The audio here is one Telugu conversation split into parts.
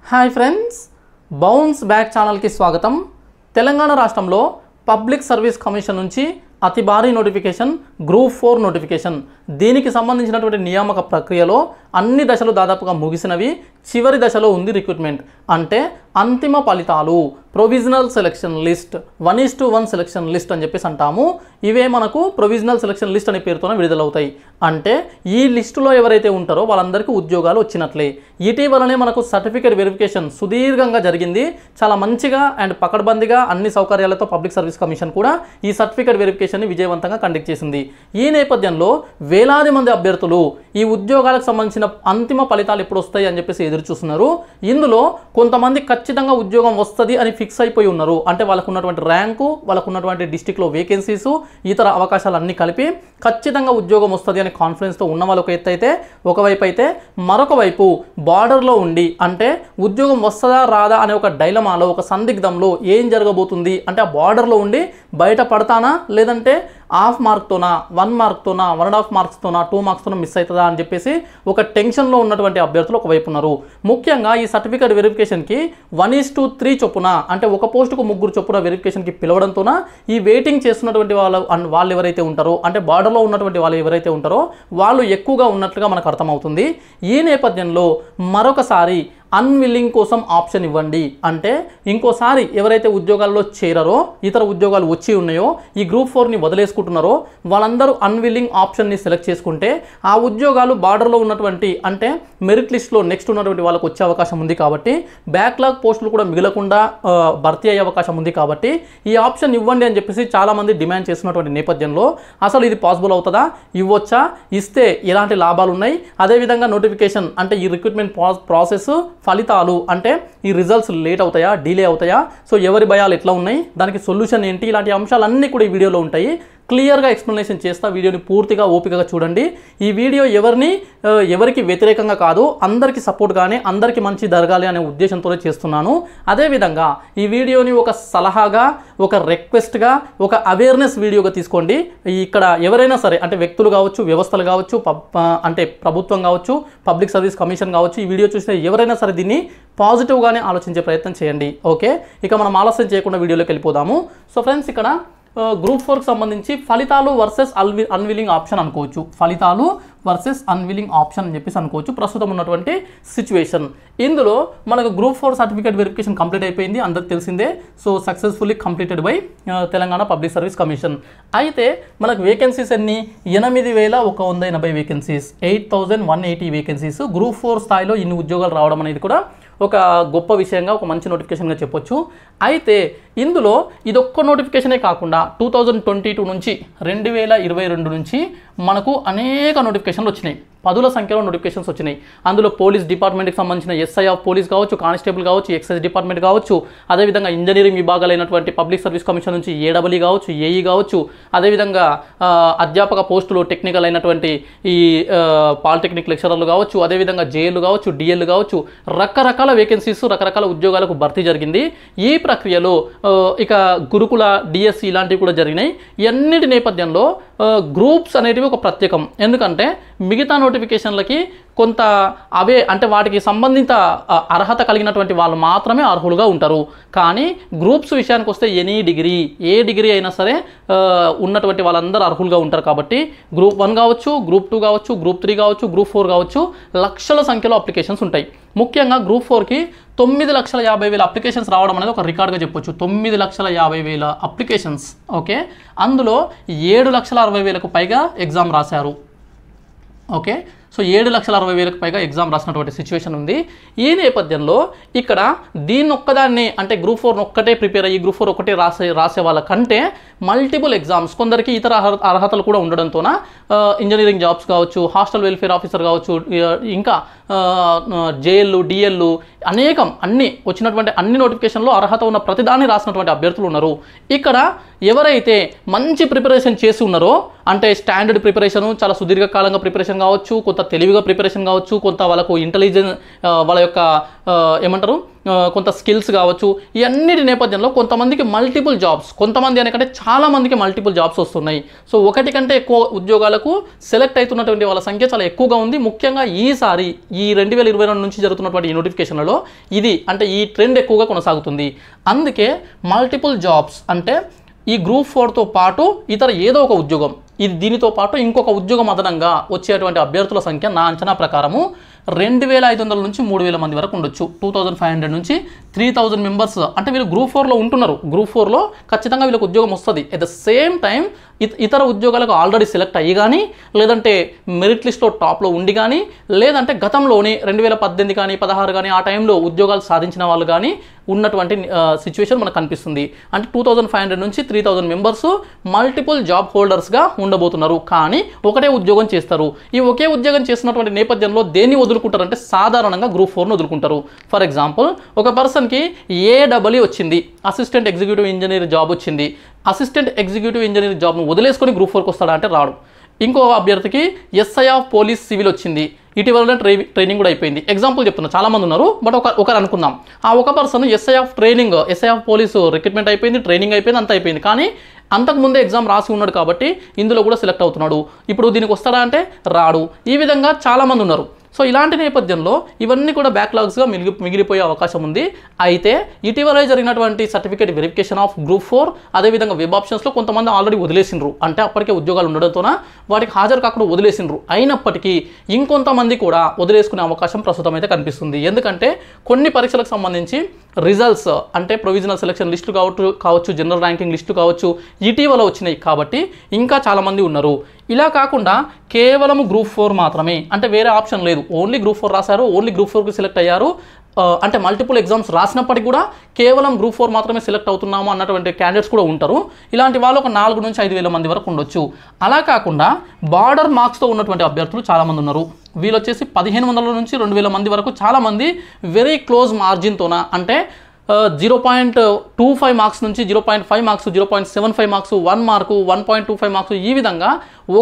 హాయ్ ఫ్రెండ్స్, బౌన్స్ బ్యాక్ ఛానల్కి స్వాగతం. తెలంగాణ రాష్ట్రంలో పబ్లిక్ సర్వీస్ కమిషన్ నుంచి అతి భారీ నోటిఫికేషన్ గ్రూప్ 4 నోటిఫికేషన్. దీనికి సంబంధించినటువంటి నియామక ప్రక్రియలో అన్ని దశలు దాదాపుగా ముగిసినవి. చివరి దశలో ఉంది రిక్రూట్మెంట్. అంటే అంతిమ ఫలితాలు, provisional selection list, 1:1 selection list అని చెప్పేసి అంటాము. ఇవే మనకు ప్రొవిజనల్ సెలక్షన్ లిస్ట్ అనే పేరుతోనే విడుదలవుతాయి. అంటే ఈ లిస్టులో ఎవరైతే ఉంటారో వాళ్ళందరికీ ఉద్యోగాలు వచ్చినట్లే. ఇటీవలనే మనకు సర్టిఫికేట్ వెరిఫికేషన్ సుదీర్ఘంగా జరిగింది. చాలా మంచిగా అండ్ పకడ్బందీగా అన్ని సౌకర్యాలతో పబ్లిక్ సర్వీస్ కమిషన్ కూడా ఈ సర్టిఫికేట్ వెరిఫికేషన్ని విజయవంతంగా కండక్ట్ చేసింది. ఈ నేపథ్యంలో వేలాది మంది అభ్యర్థులు ఈ ఉద్యోగాలకు సంబంధించిన అంతిమ ఫలితాలు ఎప్పుడు వస్తాయి అని చెప్పేసి ఎదురు చూస్తున్నారు. ఇందులో కొంతమంది ఖచ్చితంగా ఉద్యోగం వస్తుంది అని ఫిక్స్ అయిపోయి ఉన్నారు. అంటే వాళ్ళకు ఉన్నటువంటి ర్యాంకు, వాళ్ళకు ఉన్నటువంటి డిస్టిక్లో వేకెన్సీసు, ఇతర అవకాశాలు అన్నీ కలిపి ఖచ్చితంగా ఉద్యోగం వస్తుంది అనే కాన్ఫిడెన్స్తో ఉన్న వాళ్ళు ఒక ఎత్తు అయితే, ఒకవైపు అయితే మరొక వైపు బార్డర్లో ఉండి అంటే ఉద్యోగం వస్తుందా రాదా అనే ఒక డైలమాలో, ఒక సందిగ్ధంలో ఏం జరగబోతుంది అంటే ఆ బార్డర్లో ఉండి బయట పడతానా లేదంటే హాఫ్ మార్క్తోనా, 1 మార్క్తోనా, 1.5 మార్క్స్తోనా, 2 మార్క్స్తోనా మిస్ అవుతుందా అని చెప్పేసి ఒక టెన్షన్లో ఉన్నటువంటి అభ్యర్థులు ఒకవైపు ఉన్నారు. ముఖ్యంగా ఈ సర్టిఫికేట్ వెరిఫికేషన్కి 1:3 చొప్పున అంటే ఒక పోస్టుకు 3 చొప్పున వెరిఫికేషన్కి పిలవడంతోన ఈ వెయిటింగ్ చేస్తున్నటువంటి వాళ్ళు ఎవరైతే ఉంటారో అంటే బార్డర్లో ఉన్నటువంటి వాళ్ళు ఎవరైతే ఉంటారో వాళ్ళు ఎక్కువగా ఉన్నట్లుగా మనకు అర్థమవుతుంది. ఈ నేపథ్యంలో మరొకసారి అన్విల్లింగ్ కోసం ఆప్షన్ ఇవ్వండి. అంటే ఇంకోసారి ఎవరైతే ఉద్యోగాల్లో చేరారో, ఇతర ఉద్యోగాలు వచ్చి ఉన్నాయో, ఈ గ్రూప్ 4ని వదిలేసుకుంటున్నారో వాళ్ళందరూ అన్విల్లింగ్ ఆప్షన్ని సెలెక్ట్ చేసుకుంటే ఆ ఉద్యోగాలు బార్డర్లో ఉన్నటువంటి అంటే మెరిట్ లిస్ట్లో నెక్స్ట్ ఉన్నటువంటి వాళ్ళకు వచ్చే అవకాశం ఉంది. కాబట్టి బ్యాక్లాగ్ పోస్టులు కూడా మిగలకుండా భర్తీ అయ్యే అవకాశం ఉంది. కాబట్టి ఈ ఆప్షన్ ఇవ్వండి అని చెప్పేసి చాలామంది డిమాండ్ చేస్తున్నటువంటి నేపథ్యంలో అసలు ఇది పాసిబుల్ అవుతుందా, ఇవ్వచ్చా, ఇస్తే ఎలాంటి లాభాలు ఉన్నాయి, అదేవిధంగా నోటిఫికేషన్ అంటే ఈ రిక్రూట్మెంట్ ప్రాసెస్ ఫలితాలు అంటే ఈ రిజల్ట్స్ లేట్ అవుతాయా, డిలే అవుతాయా, సో ఎవరి భయాలు ఎట్లా ఉన్నాయి, దానికి సొల్యూషన్ ఏంటి, ఇలాంటి అంశాలన్నీ కూడా ఈ వీడియోలో ఉంటాయి. క్లియర్గా ఎక్స్ప్లెనేషన్ చేస్తా. వీడియోని పూర్తిగా ఓపికగా చూడండి. ఈ వీడియో ఎవరికి వ్యతిరేకంగా కాదు, అందరికీ సపోర్ట్గానే, అందరికీ మంచి జరగాలి అనే ఉద్దేశంతోనే చేస్తున్నాను. అదేవిధంగా ఈ వీడియోని ఒక సలహాగా, ఒక రిక్వెస్ట్గా, ఒక అవేర్నెస్ వీడియోగా తీసుకోండి. ఇక్కడ ఎవరైనా సరే అంటే వ్యక్తులు కావచ్చు, వ్యవస్థలు కావచ్చు, అంటే ప్రభుత్వం కావచ్చు, పబ్లిక్ సర్వీస్ కమిషన్ కావచ్చు, ఈ వీడియో చూసిన ఎవరైనా సరే దీన్ని పాజిటివ్గానే ఆలోచించే ప్రయత్నం చేయండి. ఓకే, ఇక మనం ఆలస్యం చేయకుండా వీడియోలోకి వెళ్ళిపోదాము. సో ఫ్రెండ్స్, ఇక్కడ గ్రూప్ 4కి సంబంధించి ఫలితాలు వర్సెస్ అన్విల్లింగ్ ఆప్షన్ అనుకోవచ్చు. ఫలితాలు వర్సెస్ అన్విల్లింగ్ ఆప్షన్ అని చెప్పేసి అనుకోవచ్చు ప్రస్తుతం ఉన్నటువంటి సిచ్యువేషన్. ఇందులో మనకు గ్రూప్ 4 సర్టిఫికేట్ వెరిఫికేషన్ కంప్లీట్ అయిపోయింది, అందరికి తెలిసిందే. So successfully completed by Telangana public service commission. అయితే మనకు వేకెన్సీస్ ఎన్ని? 8,180 వేకెన్సీస్, 8,180 వేకెన్సీస్. గ్రూప్ 4 స్థాయిలో ఇన్ని ఉద్యోగాలు రావడం అనేది కూడా ఒక గొప్ప విషయంగా, ఒక మంచి నోటిఫికేషన్గా చెప్పొచ్చు. అయితే ఇందులో ఇదొక్క నోటిఫికేషనే కాకుండా 2022 నుంచి 2022 నుంచి మనకు అనేక నోటిఫికేషన్లు వచ్చినాయి. పదుల సంఖ్యలో నోటిఫికేషన్స్ వచ్చినాయి. అందులో పోలీస్ డిపార్ట్మెంట్కి సంబంధించిన ఎస్ఐ ఆఫ్ పోలీస్ కావచ్చు, కానిస్టేబుల్ కావచ్చు, ఎక్సైజ్ డిపార్ట్మెంట్ కావచ్చు, అదేవిధంగా ఇంజనీరింగ్ విభాగాలైనటువంటి పబ్లిక్ సర్వీస్ కమిషన్ నుంచి ఏడబ్ల్యూ కావచ్చు, ఏఈ కావచ్చు, అదేవిధంగా అధ్యాపక పోస్టులు టెక్నికల్ అయినటువంటి ఈ పాలిటెక్నిక్ లెక్చరర్లు కావచ్చు, అదేవిధంగా జేఎల్ కావచ్చు, డిఎల్ కావచ్చు, రకరకాల వేకెన్సీస్, రకరకాల ఉద్యోగాలకు భర్తీ జరిగింది. ఈ ప్రక్రియలో ఇక గురుకుల, డిఎస్సి ఇలాంటివి కూడా జరిగినాయి. ఇవన్నిటి నేపథ్యంలో గ్రూప్స్ అనేటివి ఒక ప్రత్యేకం. ఎందుకంటే మిగతా నోటిఫికేషన్లకి కొంత అవే అంటే వాటికి సంబంధిత అర్హత కలిగినటువంటి వాళ్ళు మాత్రమే అర్హులుగా ఉంటారు. కానీ గ్రూప్స్ విషయానికి వస్తే ఏ డిగ్రీ అయినా సరే ఉన్నటువంటి వాళ్ళందరూ అర్హులుగా ఉంటారు. కాబట్టి గ్రూప్ 1 కావచ్చు, గ్రూప్ 2 కావచ్చు, గ్రూప్ 3 కావచ్చు, గ్రూప్ 4 కావచ్చు, లక్షల సంఖ్యలో అప్లికేషన్స్ ఉంటాయి. ముఖ్యంగా గ్రూప్ 4కి 9,50,000 అప్లికేషన్స్ రావడం అనేది ఒక రికార్డ్గా చెప్పొచ్చు. 9,50,000 అప్లికేషన్స్. ఓకే, అందులో 7,60,000కు పైగా ఎగ్జామ్ రాశారు. ఓకే, సో 7,60,000కు పైగా ఎగ్జామ్ రాసినటువంటి సిచ్యువేషన్ ఉంది. ఈ నేపథ్యంలో ఇక్కడ దీన్ని ఒక్కదాన్ని అంటే గ్రూప్ 4 ఒక్కటే ప్రిపేర్ అయ్యి గ్రూప్ 4 ఒక్కటే రాసే వాళ్ళకంటే మల్టిపుల్ ఎగ్జామ్స్, కొందరికి ఇతర అర్హతలు కూడా ఉండడంతోన ఇంజనీరింగ్ జాబ్స్ కావచ్చు, హాస్టల్ వెల్ఫేర్ ఆఫీసర్ కావచ్చు, ఇంకా జేఎల్లు, డిఎల్లు అనేకం అన్ని వచ్చినటువంటి అన్ని నోటిఫికేషన్లో అర్హత ఉన్న ప్రతిదాన్ని రాసినటువంటి అభ్యర్థులు ఉన్నారు. ఇక్కడ ఎవరైతే మంచి ప్రిపరేషన్ చేసి ఉన్నారో అంటే స్టాండర్డ్ ప్రిపరేషన్, చాలా సుదీర్ఘకాలంగా ప్రిపరేషన్ కావచ్చు, కొంత తెలివిగా ప్రిపరేషన్ కావచ్చు, కొంత వాళ్ళకు ఇంటెలిజెన్స్, వాళ్ళ యొక్క ఏమంటారు కొంత స్కిల్స్ కావచ్చు, ఈ అన్నిటి నేపథ్యంలో కొంతమందికి మల్టిపుల్ జాబ్స్, కొంతమంది అనేకంటే చాలా మందికి మల్టిపుల్ జాబ్స్ వస్తున్నాయి. సో ఒకటి కంటే ఎక్కువ ఉద్యోగాలకు సెలెక్ట్ అవుతున్నటువంటి వాళ్ళ సంఖ్య చాలా ఎక్కువగా ఉంది. ముఖ్యంగా ఈసారి ఈ 2022 నుంచి జరుగుతున్నటువంటి ఈ నోటిఫికేషన్లలో ఇది అంటే ఈ ట్రెండ్ ఎక్కువగా కొనసాగుతుంది. అందుకే మల్టిపుల్ జాబ్స్ అంటే ఈ గ్రూప్ 4తో పాటు ఇతర ఏదో ఒక ఉద్యోగం, ఇది దీనితో పాటు ఇంకొక ఉద్యోగం అదనంగా వచ్చేటువంటి అభ్యర్థుల సంఖ్య నా అంచనా ప్రకారము 2500 నుంచి 3000 మంది వరకు ఉండొచ్చు. 2500 నుంచి 3000 మెంబర్స్. అంటే వీళ్ళు గ్రూప్ 4లో ఉంటున్నారు, గ్రూప్ 4లో ఖచ్చితంగా వీళ్ళకి ఉద్యోగం వస్తుంది. ఎట్ ద సేమ్ టైం ఇతర ఉద్యోగాలకు ఆల్రెడీ సెలెక్ట్ అయ్యి కానీ, లేదంటే మెరిట్ లిస్ట్లో టాప్లో ఉండి కానీ, లేదంటే గతంలోని 2018 కానీ 16 కానీ ఆ టైంలో ఉద్యోగాలు సాధించిన వాళ్ళు కానీ ఉన్నటువంటి సిచ్యువేషన్ మనకు కనిపిస్తుంది. అంటే 2500 నుంచి 3000 మెంబర్స్ మల్టిపుల్ జాబ్ హోల్డర్స్గా ఉండబోతున్నారు. కానీ ఒకటే ఉద్యోగం చేస్తారు. ఈ ఒకే ఉద్యోగం చేస్తున్నటువంటి నేపథ్యంలో దేన్ని వదులుకుంటారంటే సాధారణంగా గ్రూప్ 4ను వదులుకుంటారు. ఫర్ ఎగ్జాంపుల్, ఒక పర్సన్కి ఏడబ్ల్యూ వచ్చింది, అసిస్టెంట్ ఎగ్జిక్యూటివ్ ఇంజనీర్ జాబ్ వచ్చింది. అసిస్టెంట్ ఎగ్జిక్యూటివ్ ఇంజనీర్ జాబ్ను వదిలేసుకొని గ్రూప్ 4కి వస్తాడా అంటే రాడు. ఇంకో అభ్యర్థికి ఎస్ఐ ఆఫ్ పోలీస్ సివిల్ వచ్చింది, ఇటీవల ట్రైనింగ్ కూడా అయిపోయింది. ఎగ్జాంపుల్ చెప్తున్నా, చాలా మంది ఉన్నారు, బట్ ఒకరు అనుకుందాం. ఆ ఒక person SI of police recruitment అయిపోయింది, ట్రైనింగ్ అయిపోయింది, అంత అయిపోయింది. కానీ అంతకుముందే ఎగ్జామ్ రాసి ఉన్నాడు కాబట్టి ఇందులో కూడా సెలెక్ట్ అవుతున్నాడు. ఇప్పుడు దీనికి వస్తాడా అంటే రాడు. ఈ విధంగా చాలామంది ఉన్నారు. సో ఇలాంటి నేపథ్యంలో ఇవన్నీ కూడా బ్యాక్లాగ్స్గా మిగిలిపోయే అవకాశం ఉంది. అయితే ఇటీవల జరిగినటువంటి సర్టిఫికేట్ వెరిఫికేషన్ ఆఫ్ గ్రూప్ 4, అదేవిధంగా వెబ్ ఆప్షన్స్లో కొంతమంది ఆల్రెడీ వదిలేసిండ్రు. అంటే అప్పటికే ఉద్యోగాలు ఉండడంతోన వాటికి హాజరు కాకుండా వదిలేసిండ్రు. అయినప్పటికీ ఇంకొంతమంది కూడా వదిలేసుకునే అవకాశం ప్రస్తుతం అయితే కనిపిస్తుంది. ఎందుకంటే కొన్ని పరీక్షలకు సంబంధించి రిజల్ట్స్ అంటే ప్రొవిజనల్ సెలక్షన్ లిస్టులు కావచ్చు, జనరల్ ర్యాంకింగ్ లిస్టులు కావచ్చు, ఇటీవల వచ్చినాయి. కాబట్టి ఇంకా చాలామంది ఉన్నారు. ఇలా కాకుండా కేవలం గ్రూప్ 4 మాత్రమే, అంటే వేరే ఆప్షన్ లేదు, ఓన్లీ గ్రూప్ 4 రాశారు, ఓన్లీ గ్రూప్ 4కి సెలెక్ట్ అయ్యారు, అంటే మల్టిపుల్ ఎగ్జామ్స్ రాసినప్పటికీ కూడా కేవలం గ్రూప్ 4 మాత్రమే సెలెక్ట్ అవుతున్నాము అన్నటువంటి క్యాండిడేట్స్ కూడా ఉంటారు. ఇలాంటి వాళ్ళు ఒక 4 నుంచి 5000 మంది వరకు ఉండొచ్చు. అలా కాకుండా బార్డర్ మార్క్స్తో ఉన్నటువంటి అభ్యర్థులు చాలామంది ఉన్నారు. వీళ్ళు వచ్చేసి 1500 నుంచి 2000 మంది వరకు చాలామంది వెరీ క్లోజ్ మార్జిన్తోన, అంటే 0.25 మార్క్స్ నుంచి 0.5 మార్క్స్, 0.75 మార్క్స్, 1 మార్కు, 1.25 మార్క్స్, ఈ విధంగా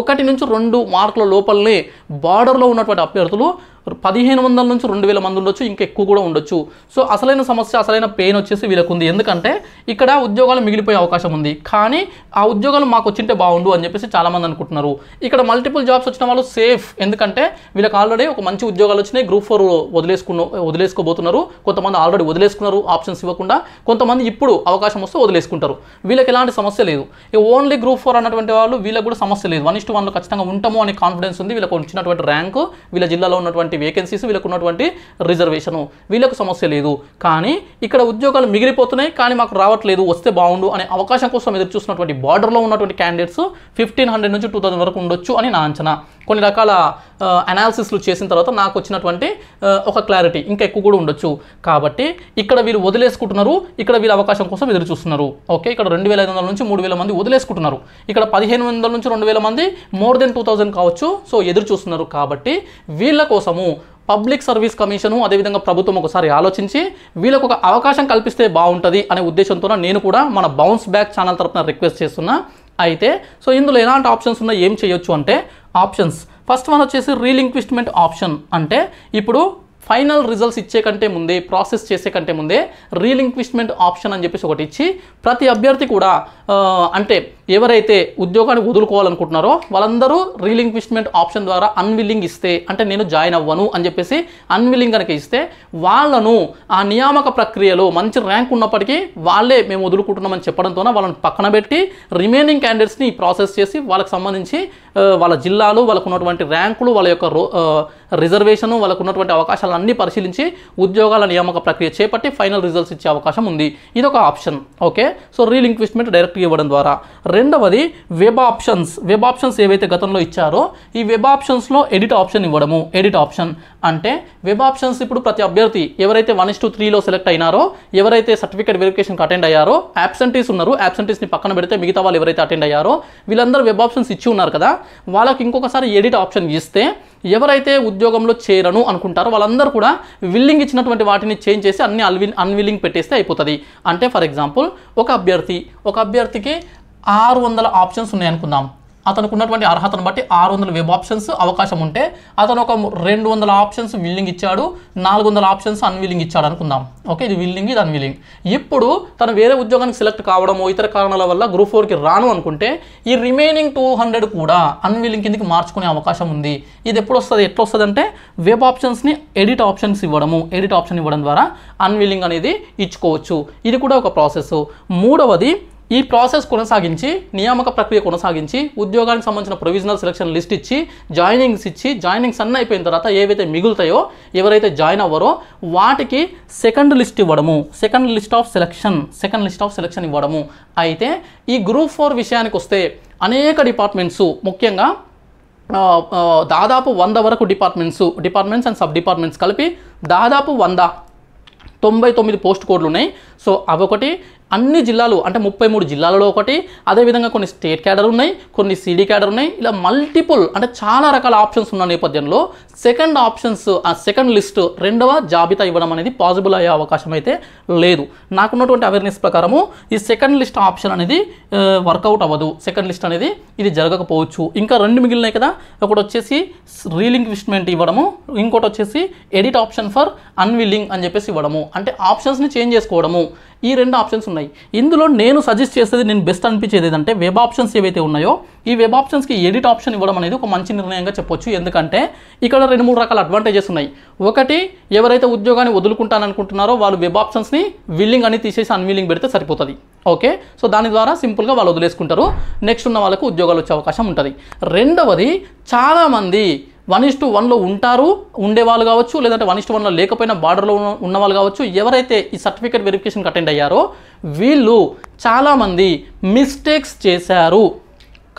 1 నుంచి 2 మార్కుల లోపలనే బార్డర్లో ఉన్నటువంటి అభ్యర్థులు 1500 నుంచి 2000 మంది ఉండొచ్చు, ఇంకా ఎక్కువ కూడా ఉండొచ్చు. సో అసలైన సమస్య, అసలైన పెయిన్ వచ్చేసి వీళ్ళకు ఉంది. ఎందుకంటే ఇక్కడ ఉద్యోగాలు మిగిలిపోయే అవకాశం ఉంది. కానీ ఆ ఉద్యోగాలు మాకు వచ్చింటే బాగుండు అని చెప్పేసి చాలామంది అనుకుంటున్నారు. ఇక్కడ మల్టిపుల్ జాబ్స్ వచ్చిన వాళ్ళు సేఫ్, ఎందుకంటే వీళ్ళకి ఆల్రెడీ ఒక మంచి ఉద్యోగాలు వచ్చినాయి. గ్రూప్ 4 వదిలేసుకోబోతున్నారు. కొంతమంది ఆల్రెడీ వదిలేసుకున్నారు ఆప్షన్స్ ఇవ్వకుండా, కొంతమంది ఇప్పుడు అవకాశం వస్తే వదిలేసుకుంటారు. వీళ్ళకి ఎలాంటి సమస్య లేదు. ఓన్లీ గ్రూప్ 4 అన్నటువంటి వాళ్ళు వీళ్ళకి కూడా సమస్య లేదు. 1:1లో ఖచ్చితంగా ఉంటాము అనే కాన్ఫిడెన్స్ ఉంది. వీళ్ళకు వచ్చినటువంటి ర్యాంకు, వీళ్ళ జిల్లాలో ఉన్నటువంటి వేకెన్సీస్, వీళ్ళకు ఉన్నటువంటి రిజర్వేషను, వీళ్ళకు సమస్య లేదు. కానీ ఇక్కడ ఉద్యోగాలు మిగిలిపోతున్నాయి, కానీ మాకు రావట్లేదు, వస్తే బాగుండు అనే అవకాశం కోసం ఎదురు చూస్తున్నటువంటి బార్డర్లో ఉన్నటువంటి క్యాండిడేట్స్ 1500 నుంచి 2000 వరకు ఉండొచ్చు అని నా అంచనా. కొన్ని రకాల అనాలిసిస్లు చేసిన తర్వాత నాకు వచ్చినటువంటి ఒక క్లారిటీ, ఇంకా ఎక్కువ కూడా ఉండొచ్చు. కాబట్టి ఇక్కడ వీళ్ళు వదిలేసుకుంటున్నారు, ఇక్కడ వీళ్ళ అవకాశం కోసం ఎదురు చూస్తున్నారు. ఓకే, ఇక్కడ 2500 నుంచి 3000 మంది వదిలేసుకుంటున్నారు. ఇక్కడ 1500 నుంచి 2000 మంది మోర్ దెన్ 2000 కావచ్చు. సో ఎదురు చూస్తున్నారు. కాబట్టి వీళ్ళ కోసము పబ్లిక్ సర్వీస్ కమిషను, అదేవిధంగా ప్రభుత్వం ఒకసారి ఆలోచించి వీళ్ళకు ఒక అవకాశం కల్పిస్తే బాగుంటుంది అనే ఉద్దేశంతో నేను కూడా మన బౌన్స్ బ్యాక్ ఛానల్ తరపున రిక్వెస్ట్ చేస్తున్నా. అయితే సో ఇందులో ఎలాంటి ఆప్షన్స్ ఉన్నాయి, ఏం చేయొచ్చు అంటే ఆప్షన్స్ ఫస్ట్ వన్ వచ్చేసి రీలింక్విష్మెంట్ ఆప్షన్. అంటే ఇప్పుడు ఫైనల్ రిజల్ట్స్ ఇచ్చే కంటే ముందే, ప్రాసెస్ చేసే కంటే ముందే రీలింక్విష్మెంట్ ఆప్షన్ అని చెప్పేసి ఒకటి ఇచ్చి ప్రతి అభ్యర్థి కూడా అంటే ఎవరైతే ఉద్యోగాన్ని వదులుకోవాలనుకుంటున్నారో వాళ్ళందరూ రీలింక్విష్మెంట్ ఆప్షన్ ద్వారా అన్విల్లింగ్ ఇస్తే, అంటే నేను జాయిన్ అవ్వను అని చెప్పేసి అన్విల్లింగ్ కనుక ఇస్తే వాళ్ళను ఆ నియామక ప్రక్రియలో మంచి ర్యాంక్ ఉన్నప్పటికీ వాళ్ళే మేము వదులుకుంటున్నామని చెప్పడంతోనే వాళ్ళని పక్కన పెట్టి రిమైనింగ్ క్యాండిడేట్స్ని ప్రాసెస్ చేసి వాళ్ళకి సంబంధించి వాళ్ళ జిల్లాలు, వాళ్ళకు ఉన్నటువంటి ర్యాంకులు, వాళ్ళ యొక్క రిజర్వేషను, వాళ్ళకు ఉన్నటువంటి అవకాశాలన్నీ పరిశీలించి ఉద్యోగాల నియామక ప్రక్రియ చేపట్టి ఫైనల్ రిజల్ట్స్ ఇచ్చే అవకాశం ఉంది. ఇది ఒక ఆప్షన్. ఓకే, సో రీలింక్విష్మెంట్ డైరెక్ట్గా ఇవ్వడం ద్వారా. రెండవది వెబ్ ఆప్షన్స్ ఏవైతే గతంలో ఇచ్చారో ఈ వెబ్ ఆప్షన్స్లో ఎడిట్ ఆప్షన్ ఇవ్వడము. ఎడిట్ ఆప్షన్ అంటే వెబ్ ఆప్షన్స్ ఇప్పుడు ప్రతి అభ్యర్థి ఎవరైతే 1:3లో సెలెక్ట్ అయినారో, ఎవరైతే సర్టిఫికేట్ వెరిఫికేషన్కి అటెండ్ అయ్యారో, యాబ్సెంటీస్ ఉన్నారు, యాబ్సెంటీస్ని పక్కన పెడితే మిగతా వాళ్ళు ఎవరైతే అటెండ్ అయ్యారో వీళ్ళందరూ వెబ్ ఆప్షన్స్ ఇచ్చి ఉన్నారు కదా, వాళ్ళకి ఇంకొకసారి ఎడిట్ ఆప్షన్ ఇస్తే ఎవరైతే ఉద్యోగంలో చేరను అనుకుంటారో వాళ్ళందరూ కూడా విల్లింగ్ ఇచ్చినటువంటి వాటిని చేంజ్ చేసి అన్ని అన్విల్లింగ్ పెట్టేస్తే అయిపోతుంది. అంటే ఫర్ ఎగ్జాంపుల్ ఒక అభ్యర్థికి 600 ఆప్షన్స్ ఉన్నాయి అనుకుందాం. అతనికి ఉన్నటువంటి అర్హతను బట్టి 600 వెబ్ ఆప్షన్స్ అవకాశం ఉంటే అతను ఒక 200 ఆప్షన్స్ విల్లింగ్ ఇచ్చాడు, 400 ఆప్షన్స్ అన్విల్లింగ్ ఇచ్చాడు అనుకుందాం. ఓకే, ఇది విల్లింగ్, ఇది అన్విల్లింగ్. ఇప్పుడు తను వేరే ఉద్యోగానికి సెలెక్ట్ కావడము ఇతర కారణాల వల్ల గ్రూప్ 4కి రాను అనుకుంటే ఈ రిమైనింగ్ 200 కూడా అన్విల్లింగ్ కిందకి మార్చుకునే అవకాశం ఉంది. ఇది ఎప్పుడు వస్తుంది, ఎట్లా వస్తుంది అంటే వెబ్ ఆప్షన్స్ని ఎడిట్ ఆప్షన్స్ ఇవ్వడము, ఎడిట్ ఆప్షన్ ఇవ్వడం ద్వారా అన్విల్లింగ్ అనేది ఇచ్చుకోవచ్చు. ఇది కూడా ఒక ప్రాసెస్. మూడవది, ఈ ప్రాసెస్ కొనసాగించి నియామక ప్రక్రియ కొనసాగించి ఉద్యోగానికి సంబంధించిన ప్రొవిజనల్ సెలక్షన్ లిస్ట్ ఇచ్చి జాయినింగ్స్ అన్నీ అయిపోయిన తర్వాత ఏవైతే మిగులుతాయో ఎవరైతే జాయిన్ అవ్వరో వాటికి సెకండ్ లిస్ట్ ఇవ్వడము, సెకండ్ లిస్ట్ ఆఫ్ సెలక్షన్ ఇవ్వడము. అయితే ఈ గ్రూప్ 4 విషయానికి వస్తే అనేక డిపార్ట్మెంట్స్, ముఖ్యంగా దాదాపు 100 వరకు డిపార్ట్మెంట్స్ అండ్ సబ్ డిపార్ట్మెంట్స్ కలిపి దాదాపు 199 పోస్ట్ కోడ్లు ఉన్నాయి. సో అవొకటి అన్ని జిల్లాలు అంటే 33 జిల్లాలలో ఒకటి, అదేవిధంగా కొన్ని స్టేట్ క్యాడర్ ఉన్నాయి, కొన్ని సిడి క్యాడర్ ఉన్నాయి. ఇలా మల్టిపుల్ అంటే చాలా రకాల ఆప్షన్స్ ఉన్న నేపథ్యంలో సెకండ్ లిస్ట్ రెండవ జాబితా ఇవ్వడం అనేది పాసిబుల్ అయ్యే అవకాశం అయితే లేదు. నాకున్నటువంటి అవేర్నెస్ ప్రకారము ఈ సెకండ్ లిస్ట్ ఆప్షన్ అనేది వర్కౌట్ అవ్వదు, సెకండ్ లిస్ట్ అనేది ఇది జరగకపోవచ్చు. ఇంకా 2 మిగిలినాయి కదా, ఒకటి వచ్చేసి రీలింక్విష్మెంట్ ఇవ్వడము, ఇంకోటి వచ్చేసి ఎడిట్ ఆప్షన్ ఫర్ అన్విల్లింగ్ అని చెప్పేసి ఇవ్వడము, అంటే ఆప్షన్స్ని చేంజ్ చేసుకోవడము. ఈ 2 ఆప్షన్స్ ఉన్నాయి. ఇందులో నేను సజెస్ట్ చేసేది, నేను బెస్ట్ అనిపించేది ఏంటంటే వెబ్ ఆప్షన్స్ ఏవైతే ఉన్నాయో ఈ వెబ్ ఆప్షన్స్కి ఎడిట్ ఆప్షన్ ఇవ్వడం అనేది ఒక మంచి నిర్ణయంగా చెప్పొచ్చు. ఎందుకంటే ఇక్కడ 2-3 రకాల అడ్వాంటేజెస్ ఉన్నాయి. ఒకటి, ఎవరైతే ఉద్యోగాన్ని వదులుకుంటాననుకుంటున్నారో వాళ్ళు వెబ్ ఆప్షన్స్ని విల్లింగ్ అని తీసేసి అన్విల్లింగ్ పెడితే సరిపోతుంది. ఓకే, సో దాని ద్వారా సింపుల్గా వాళ్ళు వదిలేసుకుంటారు. నెక్స్ట్ ఉన్న వాళ్ళకు ఉద్యోగాలు వచ్చే అవకాశం ఉంటుంది. రెండవది, చాలామంది 1:1లో ఉండేవాళ్ళు కావచ్చు, లేదంటే 1:1లో లేకపోయినా బార్డర్లో ఉన్న వాళ్ళు కావచ్చు. ఎవరైతే ఈ సర్టిఫికేట్ వెరిఫికేషన్కి అటెండ్ అయ్యారో వీళ్ళు చాలామంది మిస్టేక్స్ చేశారు.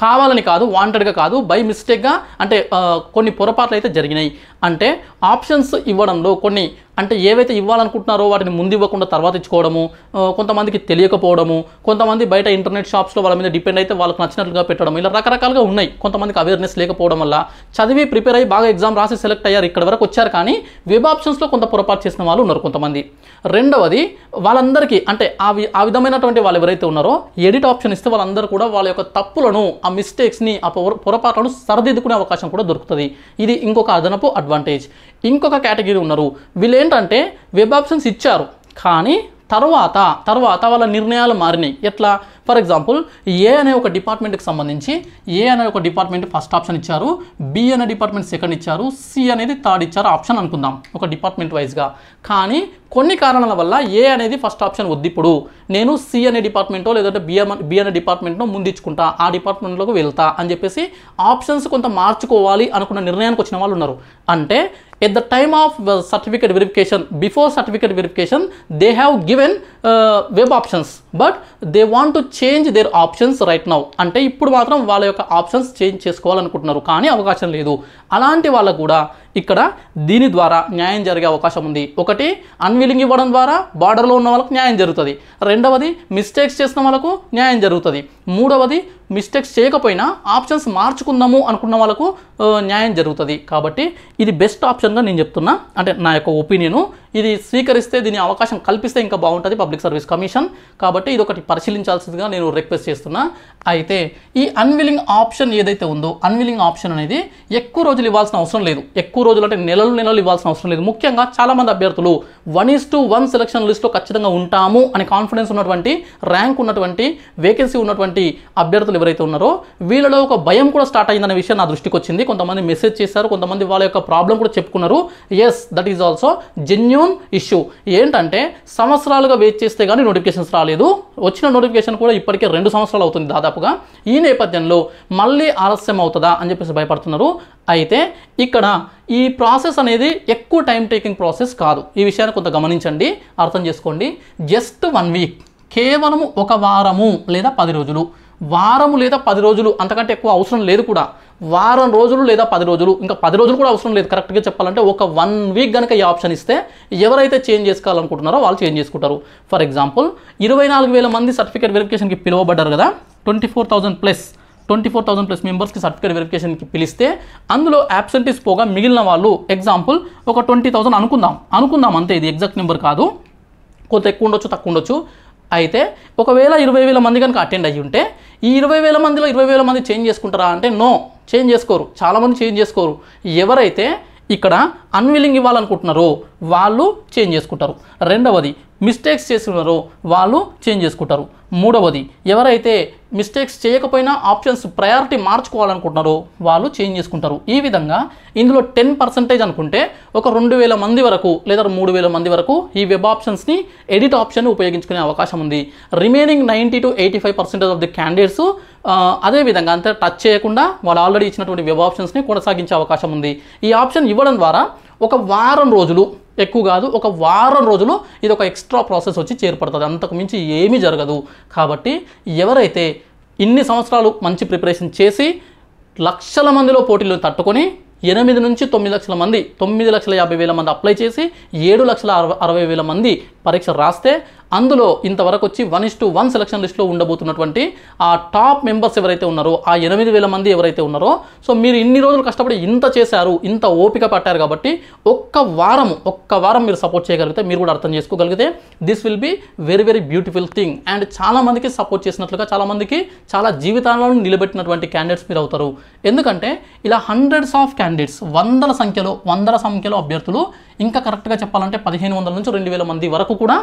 కావాలని కాదు, వాంటెడ్గా కాదు, బై మిస్టేక్గా, అంటే కొన్ని పొరపాట్లు అయితే జరిగినాయి. అంటే ఆప్షన్స్ ఇవ్వడంలో కొన్ని అంటే ఏవైతే ఇవ్వాలనుకుంటున్నారో వాటిని ముందు ఇవ్వకుండా తర్వాత ఇచ్చుకోవడము, కొంతమందికి తెలియకపోవడము, కొంతమంది బయట ఇంటర్నెట్ షాప్స్లో వాళ్ళ మీద డిపెండ్ అయితే వాళ్ళకి నచ్చినట్లుగా పెట్టడం, ఇలా రకరకాలుగా ఉన్నాయి. కొంతమందికి అవేర్నెస్ లేకపోవడం వల్ల చదివి ప్రిపేర్ అయ్యి బాగా ఎగ్జామ్ రాసి సెలెక్ట్ అయ్యారు, ఇక్కడ వరకు వచ్చారు, కానీ వెబ్ ఆప్షన్స్లో కొంత పొరపాటు చేసిన వాళ్ళు ఉన్నారు కొంతమంది. రెండవది, వాళ్ళందరికీ అంటే ఆ విధమైనటువంటి వాళ్ళు ఎవరైతే ఉన్నారో ఎడిట్ ఆప్షన్ ఇస్తే వాళ్ళందరూ కూడా వాళ్ళ యొక్క తప్పులను, ఆ మిస్టేక్స్ని, ఆ పొరపాట్లను సరిదిద్దుకునే అవకాశం కూడా దొరుకుతుంది. ఇది ఇంకొక అదనపు అడ్వాంటేజ్. ఇంకొక కేటగిరీ ఉన్నారు, వీళ్ళు ఏంటంటే వెబ్ ఆప్షన్స్ ఇచ్చారు కానీ తర్వాత వాళ్ళ నిర్ణయాలు మారినాయి. ఎట్లా? ఫర్ ఎగ్జాంపుల్, ఏ అనే ఒక డిపార్ట్మెంట్కి సంబంధించి ఏ అనే ఒక డిపార్ట్మెంట్ ఫస్ట్ ఆప్షన్ ఇచ్చారు, బి అనే డిపార్ట్మెంట్ సెకండ్ ఇచ్చారు, సి అనేది థర్డ్ ఇచ్చారు ఆప్షన్ అనుకుందాం ఒక డిపార్ట్మెంట్ వైజ్గా. కానీ కొన్ని కారణాల వల్ల ఏ అనేది ఫస్ట్ ఆప్షన్ వద్దు, ఇప్పుడు నేను సి అనే డిపార్ట్మెంటో లేదంటే బి అనే డిపార్ట్మెంట్నో ముందు ఇచ్చుకుంటా, ఆ డిపార్ట్మెంట్లోకి వెళ్తా అని చెప్పేసి ఆప్షన్స్ కొంత మార్చుకోవాలి అనుకున్న నిర్ణయానికి వచ్చిన వాళ్ళు ఉన్నారు. అంటే at the time of certificate verification, before certificate verification, they have given web options, but they want to change their options right now. అంటే ఇప్పుడు మాత్రం వాళ్ళ యొక్క ఆప్షన్స్ చేంజ్ చేసుకోవాలనుకుంటున్నారు కానీ అవకాశం లేదు. అలాంటి వాళ్ళకు కూడా ఇక్కడ దీని ద్వారా న్యాయం జరిగే అవకాశం ఉంది. ఒకటి, అన్విల్లింగ్ ఇవ్వడం ద్వారా బార్డర్లో ఉన్న వాళ్ళకు న్యాయం జరుగుతుంది. రెండవది, మిస్టేక్స్ చేసిన వాళ్ళకు న్యాయం జరుగుతుంది. మూడవది, మిస్టేక్స్ చేయకపోయినా ఆప్షన్స్ మార్చుకుందాము అనుకున్న వాళ్ళకు న్యాయం జరుగుతుంది. కాబట్టి ఇది బెస్ట్ ఆప్షన్గా నేను చెప్తున్నా, అంటే నా యొక్క ఒపీనియను. ఇది స్వీకరిస్తే, దీని అవకాశం కల్పిస్తే ఇంకా బాగుంటుంది పబ్లిక్ సర్వీస్ కమిషన్. కాబట్టి ఇది ఒకటి పరిశీలించాల్సిందిగా నేను రిక్వెస్ట్ చేస్తున్నా. అయితే ఈ అన్విల్లింగ్ ఆప్షన్ ఏదైతే ఉందో, అన్విల్లింగ్ ఆప్షన్ అనేది ఎక్కువ రోజులు ఇవ్వాల్సిన అవసరం లేదు. ఎక్కువ రోజులు అంటే నెలలు ఇవ్వాల్సిన అవసరం లేదు. ముఖ్యంగా చాలామంది అభ్యర్థులు 1:1 సెలక్షన్ లిస్ట్లో ఖచ్చితంగా ఉంటాము అని కాన్ఫిడెన్స్ ఉన్నటువంటి, ర్యాంక్ ఉన్నటువంటి, వేకెన్సీ ఉన్నటువంటి అభ్యర్థులు ఎవరైతే ఉన్నారో వీళ్ళలో ఒక భయం కూడా స్టార్ట్ అయిందనే విషయం నా దృష్టికి వచ్చింది. కొంతమంది మెసేజ్ చేశారు, కొంతమంది వాళ్ళ యొక్క ప్రాబ్లం కూడా చెప్పుకున్నారు. Yes, that is also genuine issue. ఏంటంటే సంవత్సరాలుగా వెయిట్ చేస్తే కానీ నోటిఫికేషన్స్ రాలేదు, వచ్చిన నోటిఫికేషన్ కూడా ఇప్పటికే 2 సంవత్సరాలు అవుతుంది దాదాపుగా. ఈ నేపథ్యంలో మళ్ళీ ఆలస్యం అవుతుందా అని చెప్పేసి భయపడుతున్నారు. అయితే ఇక్కడ ఈ ప్రాసెస్ అనేది ఎక్కువ టైం టేకింగ్ ప్రాసెస్ కాదు. ఈ విషయాన్ని కొంత గమనించండి, అర్థం చేసుకోండి. జస్ట్ 1 వీక్, కేవలం ఒక వారము లేదా 10 రోజులు, వారము లేదా 10 రోజులు, అంతకంటే ఎక్కువ అవసరం లేదు కూడా. వారం రోజులు లేదా 10 రోజులు, ఇంకా 10 రోజులు కూడా అవసరం లేదు. కరెక్ట్గా చెప్పాలంటే ఒక 1 వీక్ కనుక ఈ ఆప్షన్ ఇస్తే ఎవరైతే చేంజ్ చేసుకోవాలనుకుంటున్నారో వాళ్ళు చేంజ్ చేసుకుంటారు. ఫర్ ఎగ్జాంపుల్, 24,000 మంది సర్టిఫికేట్ వెరిఫికేషన్కి పిలువబడ్డారు కదా, 24,000 ప్లస్ మెంబర్స్కి సర్టిఫికేట్ వెరిఫికేషన్కి పిలిస్తే అందులో యాబ్సెంటీస్ పోగా మిగిలిన వాళ్ళు ఎగ్జాంపుల్ ఒక 20,000 అనుకుందాం అంతే. ఇది ఎగ్జాక్ట్ నెంబర్ కాదు, కొంత ఎక్కువ ఉండొచ్చు, తక్కువ ఉండొచ్చు. అయితే ఒకవేళ 20,000 మంది కనుక అటెండ్ అయ్యి ఉంటే ఈ 20,000 మందిలో 20,000 మంది చేంజ్ చేసుకుంటారా అంటే నో, చేంజ్ చేసుకోరు. చాలామంది చేంజ్ చేసుకోరు. ఎవరైతే ఇక్కడ అన్విల్లింగ్ ఇవ్వాలనుకుంటున్నారో వాళ్ళు చేంజ్ చేసుకుంటారు. రెండవది మిస్టేక్స్ చేస్తున్నారో వాళ్ళు చేంజ్ చేసుకుంటారు. మూడవది ఎవరైతే మిస్టేక్స్ చేయకపోయినా ఆప్షన్స్ ప్రయారిటీ మార్చుకోవాలనుకుంటున్నారో వాళ్ళు చేంజ్ చేసుకుంటారు. ఈ విధంగా ఇందులో 10% అనుకుంటే ఒక 2,000 మంది వరకు లేదా 3,000 మంది వరకు ఈ వెబ్ ఆప్షన్స్ని ఎడిట్ ఆప్షన్ ఉపయోగించుకునే అవకాశం ఉంది. Remaining 90 to 85% of the candidates అదేవిధంగా అంతే టచ్ చేయకుండా వాళ్ళు ఆల్రెడీ ఇచ్చినటువంటి వెబ్ ఆప్షన్స్ని కొనసాగించే అవకాశం ఉంది. ఈ ఆప్షన్ ఇవ్వడం ద్వారా ఒక వారం రోజులు, ఎక్కువ కాదు, ఒక వారం రోజులు ఇది ఒక ఎక్స్ట్రా ప్రాసెస్ వచ్చి చేరుపడుతుంది. అంతకు మించి ఏమీ జరగదు. కాబట్టి ఎవరైతే ఇన్ని సంవత్సరాలు మంచి ప్రిపరేషన్ చేసి లక్షల మందిలో పోటీలు తట్టుకొని 8 నుంచి 9 లక్షల మంది, 9,50,000 మంది అప్లై చేసి 7,60,000 మంది పరీక్ష రాస్తే అందులో ఇంతవరకు వచ్చి 1:1 సెలక్షన్ లిస్ట్లో ఉండబోతున్నటువంటి ఆ టాప్ మెంబర్స్ ఎవరైతే ఉన్నారో, ఆ 8,000 మంది ఎవరైతే ఉన్నారో, సో మీరు ఇన్ని రోజులు కష్టపడి ఇంత చేశారు, ఇంత ఓపిక పట్టారు కాబట్టి ఒక్క వారం మీరు సపోర్ట్ చేయగలిగితే, మీరు కూడా అర్థం చేసుకోగలిగితే this will be very very beautiful thing. And చాలామందికి సపోర్ట్ చేసినట్లుగా, చాలామందికి చాలా జీవితాలను నిలబెట్టినటువంటి క్యాండిడేట్స్ మీరు అవుతారు. ఎందుకంటే ఇలా హండ్రెడ్స్ ఆఫ్ క్యాండిడేట్స్, వందల సంఖ్యలో అభ్యర్థులు, ఇంకా కరెక్ట్గా చెప్పాలంటే 1,500 నుంచి 2,000 మంది వరకు కూడా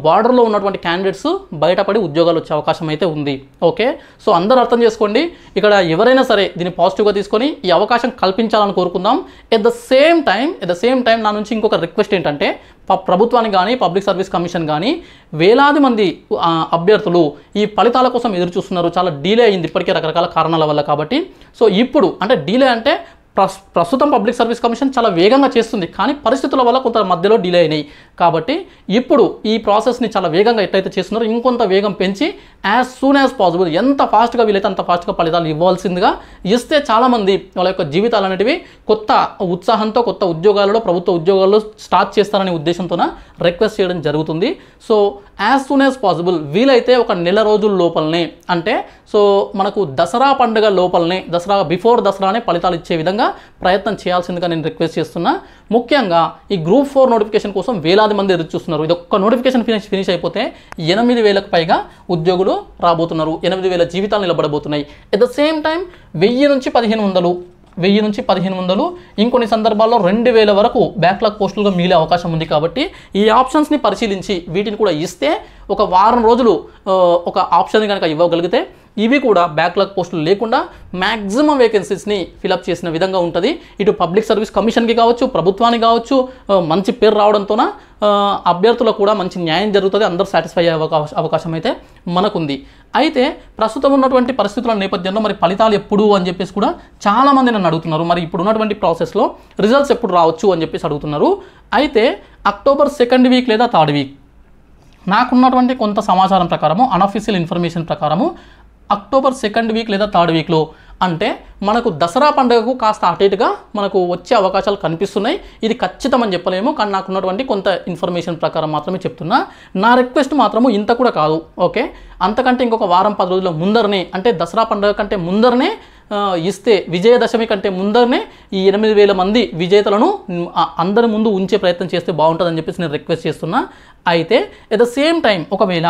బార్డర్లో ఉన్నటువంటి క్యాండిడేట్స్ బయటపడి ఉద్యోగాలు వచ్చే అవకాశం అయితే ఉంది. ఓకే, సో అందరూ అర్థం చేసుకోండి. ఇక్కడ ఎవరైనా సరే దీన్ని పాజిటివ్గా తీసుకొని ఈ అవకాశం కల్పించాలని కోరుకుందాం. ఎట్ ద సేమ్ టైం నా నుంచి ఇంకొక రిక్వెస్ట్ ఏంటంటే, ప్రభుత్వానికి కానీ పబ్లిక్ సర్వీస్ కమిషన్ కానీ వేలాది మంది అభ్యర్థులు ఈ ఫలితాల కోసం ఎదురు చూస్తున్నారు. చాలా డిలే అయింది ఇప్పటికే రకరకాల కారణాల వల్ల. కాబట్టి సో ఇప్పుడు అంటే డిలే అంటే ప్రస్తుతం పబ్లిక్ సర్వీస్ కమిషన్ చాలా వేగంగా చేస్తుంది, కానీ పరిస్థితుల వల్ల కొంత మధ్యలో డిలే అయినాయి. కాబట్టి ఇప్పుడు ఈ ప్రాసెస్ని చాలా వేగంగా ఎట్లయితే చేస్తున్నారో ఇంకొంత వేగం పెంచి యాజ్ సూన్ యాజ్ పాసిబుల్, ఎంత ఫాస్ట్గా వీలైతే అంత ఫాస్ట్గా ఫలితాలు ఇవ్వాల్సిందిగా ఇస్తే చాలామంది వాళ్ళ యొక్క జీవితాలు అనేటివి కొత్త ఉత్సాహంతో కొత్త ఉద్యోగాలలో, ప్రభుత్వ ఉద్యోగాల్లో స్టార్ట్ చేస్తారనే ఉద్దేశంతో రిక్వెస్ట్ చేయడం జరుగుతుంది. So as soon as possible వీలైతే ఒక నెల రోజుల లోపలనే, అంటే సో మనకు దసరా పండుగ లోపలనే, బిఫోర్ దసరానే ఫలితాలు ఇచ్చే విధంగా ప్రయత్నం చేయాల్సిందిగా నేను రిక్వెస్ట్ చేస్తున్నా. ముఖ్యంగా ఈ గ్రూప్ 4 నోటిఫికేషన్ కోసం వేలాది మంది ఎదురు చూస్తున్నారు. ఇది ఒక్క నోటిఫికేషన్ ఫినిష్ అయిపోతే 8,000కు పైగా ఉద్యోగులు రాబోతున్నారు. 8,000 జీవితాలు నిలబడబోతున్నాయి. ఎట్ ద సేమ్ టైం 1,000 నుంచి 1,500 ఇంకొన్ని సందర్భాల్లో 2,000 వరకు బ్యాక్లాగ్ పోస్టులుగా మిగిలే అవకాశం ఉంది. కాబట్టి ఈ ఆప్షన్స్ని పరిశీలించి వీటిని కూడా ఇస్తే ఒక వారం రోజులు ఒక ఆప్షన్ కనుక ఇవ్వగలిగితే ఇవి కూడా బ్యాక్లాగ్ పోస్టులు లేకుండా మ్యాక్సిమం వేకెన్సీస్ని ఫిలప్ చేసిన విధంగా ఉంటుంది. ఇటు పబ్లిక్ సర్వీస్ కమిషన్కి కావచ్చు, ప్రభుత్వానికి కావచ్చు, మంచి పేరు రావడంతోన అభ్యర్థులకు కూడా మంచి న్యాయం జరుగుతుంది. అందరూ సాటిస్ఫై అయ్యే అవకాశం అయితే మనకుంది. అయితే ప్రస్తుతం ఉన్నటువంటి పరిస్థితుల నేపథ్యంలో మరి ఫలితాలు ఎప్పుడు అని చెప్పేసి కూడా చాలామంది నన్ను అడుగుతున్నారు. మరి ఇప్పుడు ఉన్నటువంటి ప్రాసెస్లో రిజల్ట్స్ ఎప్పుడు రావచ్చు అని చెప్పేసి అడుగుతున్నారు. అయితే అక్టోబర్ 2nd వీక్ లేదా 3rd వీక్, నాకున్నటువంటి కొంత సమాచారం ప్రకారము, అన్అఫీషియల్ ఇన్ఫర్మేషన్ ప్రకారము అక్టోబర్ 2nd వీక్ లేదా 3rd వీక్లో, అంటే మనకు దసరా పండుగకు కాస్త అటు ఇటుగా మనకు వచ్చే అవకాశాలు కనిపిస్తున్నాయి. ఇది ఖచ్చితమని చెప్పలేము, కానీ నాకున్నటువంటి కొంత ఇన్ఫర్మేషన్ ప్రకారం మాత్రమే చెప్తున్నా. నా రిక్వెస్ట్ మాత్రము ఇంత కూడా కాదు. ఓకే, అంతకంటే ఇంకొక వారం 10 రోజుల ముందరనే, అంటే దసరా పండుగ కంటే ముందరనే ఇస్తే, విజయదశమి కంటే ముందరనే ఈ 8,000 మంది విజేతలను అందరి ముందు ఉంచే ప్రయత్నం చేస్తే బాగుంటుందని చెప్పేసి నేను రిక్వెస్ట్ చేస్తున్నా. అయితే ఎట్ ద సేమ్ టైం ఒకవేళ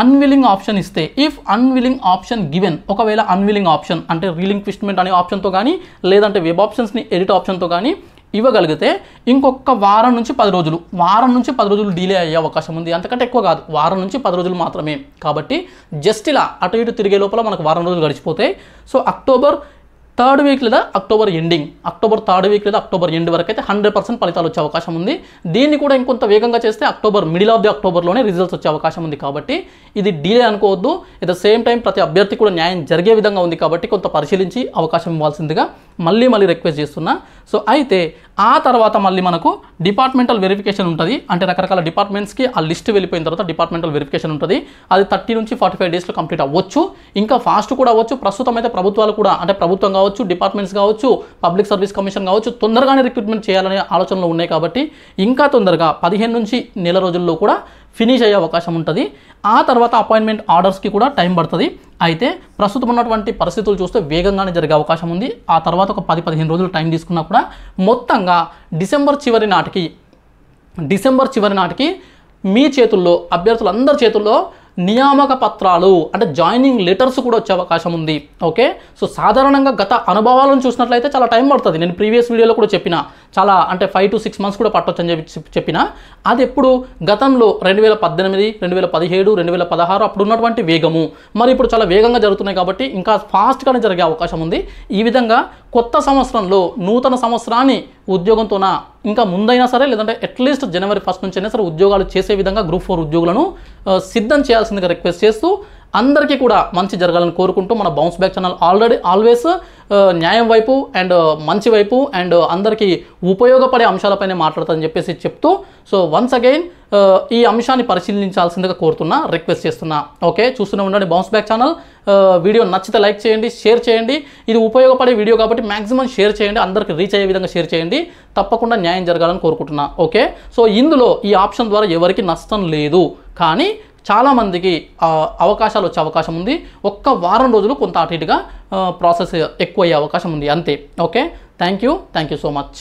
అన్విల్లింగ్ ఆప్షన్ ఇస్తే, ఇఫ్ అన్విల్లింగ్ ఆప్షన్ గివెన్, ఒకవేళ అన్విల్లింగ్ ఆప్షన్ అంటే రీలింక్విష్మెంట్ అనే ఆప్షన్తో కానీ లేదంటే వెబ్ ఆప్షన్స్ని ఎడిట్ ఆప్షన్తో కానీ ఇవ్వగలిగితే ఇంకొక వారం నుంచి 10 రోజులు డిలే అయ్యే అవకాశం ఉంది. అంతకంటే ఎక్కువ కాదు, వారం నుంచి 10 రోజులు మాత్రమే. కాబట్టి జస్ట్ ఇలా అటు ఇటు తిరిగే లోపల మనకు వారం రోజులు గడిచిపోతాయి. సో అక్టోబర్ 3rd వీక్ లేదా October ending, October 3rd week లేదా అక్టోబర్ ఎండ్ వరకు అయితే 100% ఫలితాలు వచ్చే అవకాశం ఉంది. దీన్ని కూడా ఇంకొంత వేగంగా చేస్తే మిడిల్ ఆఫ్ ది అక్టోబర్లోనే రిజల్ట్స్ వచ్చే అవకాశం ఉంది. కాబట్టి ఇది డిలే అనుకోవద్దు. ఎట్ ద సేమ్ టైం ప్రతి అభ్యర్థి కూడా న్యాయం జరిగే విధంగా ఉంది. కాబట్టి కొంత పరిశీలించి అవకాశం ఇవ్వాల్సిందిగా మళ్ళీ రిక్వెస్ట్ చేస్తున్నా. సో అయితే ఆ తర్వాత మళ్ళీ మనకు డిపార్ట్మెంటల్ వెరిఫికేషన్ ఉంటుంది. అంటే రకరకాల డిపార్ట్మెంట్స్కి ఆ లిస్ట్ వెళ్ళిపోయిన తర్వాత డిపార్ట్మెంటల్ వెరిఫికేషన్ ఉంటుంది. అది 30 నుంచి 45 డేస్లో కంప్లీట్ అవ్వచ్చు, ఇంకా ఫాస్ట్ కూడా అవ్వచ్చు. ప్రస్తుతం అయితే ప్రభుత్వాలు కూడా, అంటే ప్రభుత్వం కావచ్చు, డిపార్ట్మెంట్స్ కావచ్చు, పబ్లిక్ సర్వీస్ కమిషన్ కావచ్చు, తొందరగానే రిక్రూట్మెంట్ చేయాలనే ఆలోచనలు ఉన్నాయి. కాబట్టి ఇంకా తొందరగా 15 నుంచి నెల రోజుల్లో కూడా ఫినిష్ అయ్యే అవకాశం ఉంటుంది. ఆ తర్వాత అపాయింట్మెంట్ ఆర్డర్స్కి కూడా టైం పడుతుంది. అయితే ప్రస్తుతం ఉన్నటువంటి పరిస్థితులు చూస్తే వేగంగానే జరిగే అవకాశం ఉంది. ఆ తర్వాత ఒక 10-15 రోజులు టైం తీసుకున్నా కూడా మొత్తంగా డిసెంబర్ చివరి నాటికి మీ చేతుల్లో, అభ్యర్థులందరి చేతుల్లో నియామక పత్రాలు అంటే జాయినింగ్ లెటర్స్ కూడా వచ్చే అవకాశం ఉంది. ఓకే, సో సాధారణంగా గత అనుభవాలను చూసినట్లయితే చాలా టైం పడుతుంది. నేను ప్రీవియస్ వీడియోలో కూడా చెప్పిన చాలా అంటే 5 to 6 months కూడా పట్టొచ్చు అని చెప్పిన అది ఎప్పుడు గతంలో 2018, 2017, 2016 అప్పుడు ఉన్నటువంటి వేగము మరి ఇప్పుడు చాలా వేగంగా జరుగుతున్నాయి కాబట్టి ఇంకా ఫాస్ట్గానే జరిగే అవకాశం ఉంది. ఈ విధంగా కొత్త సంవత్సరంలో నూతన సంవత్సరాన్ని ఉద్యోగంతోన ఇంకా ముందైనా సరే లేదంటే అట్లీస్ట్ January 1st నుంచి అయినా సరే ఉద్యోగాలు చేసే విధంగా Group 4 ఉద్యోగులను సిద్ధం చేయాల్సిందిగా రిక్వెస్ట్ చేస్తూ అందరికీ కూడా మంచి జరగాలని కోరుకుంటూ మన బౌన్స్ బ్యాక్ ఛానల్ ఆల్వేస్ న్యాయం వైపు అండ్ మంచి వైపు అండ్ అందరికీ ఉపయోగపడే అంశాలపైనే మాట్లాడతానని చెప్పేసి చెప్తూ సో వన్స్ అగైన్ ఈ అంశాన్ని పరిశీలించాల్సిందిగా కోరుతున్నా, రిక్వెస్ట్ చేస్తున్నా. ఓకే, చూస్తూనే ఉండండి బౌన్స్ బ్యాక్ ఛానల్. వీడియో నచ్చితే లైక్ చేయండి, షేర్ చేయండి. ఇది ఉపయోగపడే వీడియో కాబట్టి మ్యాక్సిమం షేర్ చేయండి, అందరికి రీచ్ అయ్యే విధంగా షేర్ చేయండి. తప్పకుండా న్యాయం జరగాలని కోరుకుంటున్నా. ఓకే, సో ఇందులో ఈ ఆప్షన్ ద్వారా ఎవరికి నష్టం లేదు, కానీ చాలామందికి అవకాశాలు వచ్చే అవకాశం ఉంది. ఒక్క వారం రోజులు కొంత అటు ఇటుగా ప్రాసెస్ ఎక్కువ అయ్యే అవకాశం ఉంది అంతే. Okay, thank you so much.